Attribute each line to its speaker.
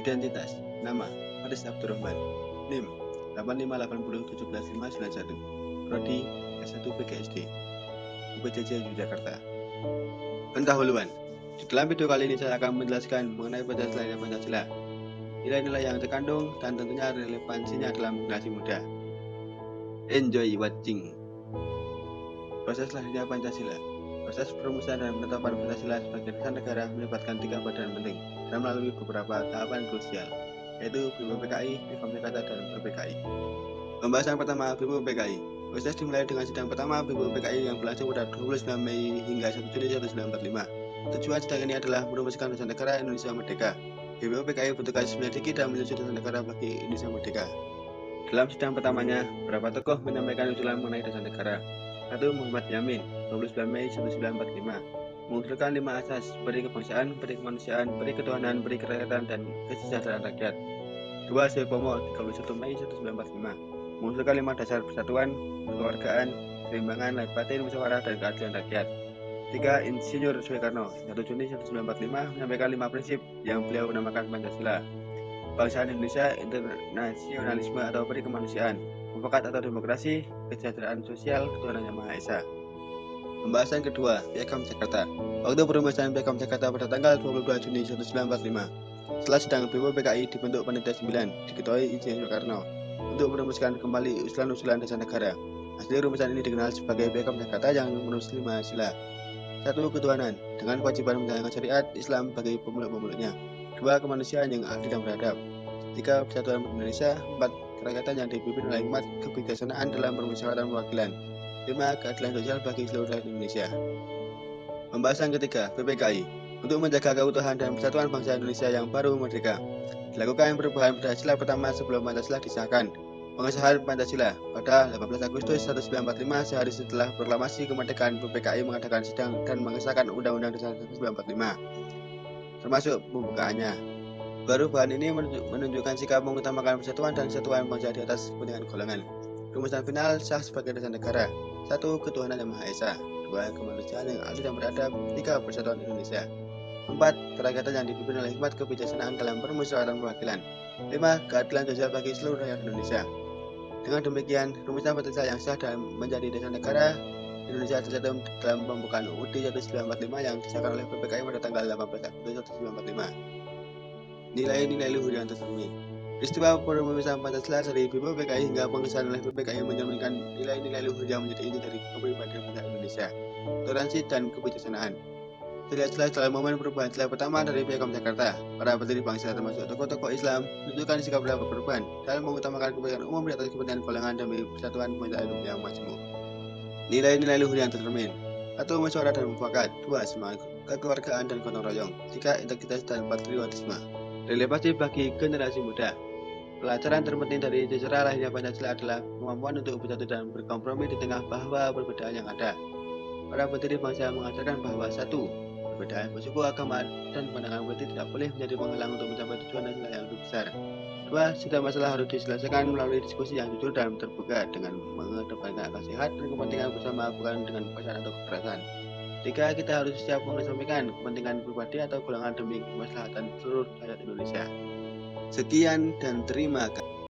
Speaker 1: Identitas, nama, Faris Abdurrahman, NIM 858016591, Prodi S1 PGSD, UPJJ Yogyakarta. Pendahuluan. Di dalam video kali ini saya akan menjelaskan mengenai Pancasila, nilai-nilai yang terkandung dan tentunya relevansinya dalam generasi muda. Enjoy watching. Proses lahirnya Pancasila. Proses perumusan dan penetapan Pancasila sebagai dasar negara melibatkan 3 badan penting dan melalui beberapa tahapan krusial, yaitu BPPKI, Piagam Jakarta, dan PPKI. Pembahasan pertama, BPPKI. Proses dimulai dengan sidang pertama BPPKI yang berlangsung pada 29 Mei hingga 1 Juni 1945. Tujuan sidang ini adalah merumuskan dasar negara Indonesia Merdeka. BPPKI bertugas menyelidiki dan menyusun dasar negara bagi Indonesia Merdeka. Dalam sidang pertamanya, beberapa tokoh menyampaikan usulan mengenai dasar negara. 1. Muhammad Yamin, 29 Mei 1945, mengusulkan 5 asas: peri kebangsaan, peri kemanusiaan, peri ketuhanan, peri kerakyatan, dan kesejahteraan rakyat. 2. Suyopomo, 31 Mei 1945, mengusulkan 5 dasar persatuan, kekeluargaan, keseimbangan, lahir batin, musyawarah, dan keadilan rakyat. 3. Insinyur Soekarno, 1 Juni 1945, menyampaikan 5 prinsip yang beliau namakan Pancasila: kebangsaan Indonesia, internasionalisme atau peri kemanusiaan, mufakat atau demokrasi, kesejahteraan sosial, ketuhanan yang Maha Esa. Pembahasan kedua, Piagam Jakarta. Waktu perumusan Piagam Jakarta pada tanggal 22 Juni 1945. Setelah sidang BPPKI dibentuk panitia 9, diketuai Insinyur Soekarno, untuk merumuskan kembali usulan-usulan dasar negara. Hasil rumusan ini dikenal sebagai Piagam Jakarta yang menulis 5 sila. 1. Ketuhanan, dengan kewajiban menjalankan syariat Islam bagi pemeluk-pemeluknya. 2. Kemanusiaan yang adil dan beradab. 3. Persatuan Indonesia. 4. Kerakyatan yang dipimpin oleh hikmat kebijaksanaan dalam permusyawaratan perwakilan. 5. Keadilan sosial bagi seluruh rakyat Indonesia. Pembahasan ketiga, PPKI. Untuk menjaga keutuhan dan persatuan bangsa Indonesia yang baru merdeka, dilakukan perubahan pada sila pertama sebelum Pancasila disahkan. Pengesahan Pancasila pada 18 Agustus 1945, sehari setelah proklamasi kemerdekaan, PPKI mengadakan sidang dan mengesahkan Undang-Undang Dasar 1945, termasuk pembukaannya. Perubahan ini menunjukkan sikap mengutamakan persatuan dan kesatuan bangsa di atas kepentingan golongan. Rumusan final sah sebagai dasar negara. 1. Ketuhanan yang Maha Esa. 2. Kemanusiaan yang adil dan beradab. 3. Persatuan Indonesia. 4. Kerakyatan yang dipimpin oleh hikmat kebijaksanaan dalam permusyawaratan perwakilan. 5. Keadilan sosial bagi seluruh rakyat Indonesia. Dengan demikian, rumusan Pancasila yang sah dan menjadi dasar negara Indonesia tercantum dalam pembukaan UUD 1945 yang disahkan oleh PPKI pada tanggal 18 Agustus 1945. Nilai-nilai luhur yang tercermin. Peristiwa perumusan Pancasila dari BPPKI hingga pengesahan oleh PPKI mencerminkan nilai-nilai luhur yang menjadi inti dari kepribadian bangsa Indonesia, toleransi dan kebijaksanaan. Terlihat jelas dalam momen perubahan sila pertama dari Piagam Jakarta. Para pendiri bangsa termasuk tokoh-tokoh Islam menunjukkan sikap dalam perubahan dalam mengutamakan kepentingan umum di atas kepentingan golongan demi persatuan bangsa yang majmuk. Nilai-nilai luhur yang tercermin. 1. Musyawarah dan mufakat. 2. Semangat kekeluargaan dan gotong royong. 3. Integritas dan patriotisme. Relevansi bagi generasi muda. Pelajaran terpenting dari sejarah lahirnya Pancasila adalah kemampuan untuk bersatu dan berkompromi di tengah bahwa perbedaan yang ada. Para pendiri bangsa mengajarkan bahwa 1. Perbedaan suku, agama, dan pandangan politik tidak boleh menjadi penghalang untuk mencapai tujuan nasional yang lebih besar. 2. Setiap masalah harus diselesaikan melalui diskusi yang jujur dan terbuka dengan mengedepankan akal sehat dan kepentingan bersama, bukan dengan paksaan atau kekerasan. 3. Kita harus siap mengesampingkan kepentingan pribadi atau golongan demi kemaslahatan seluruh rakyat Indonesia. Sekian dan terima kasih.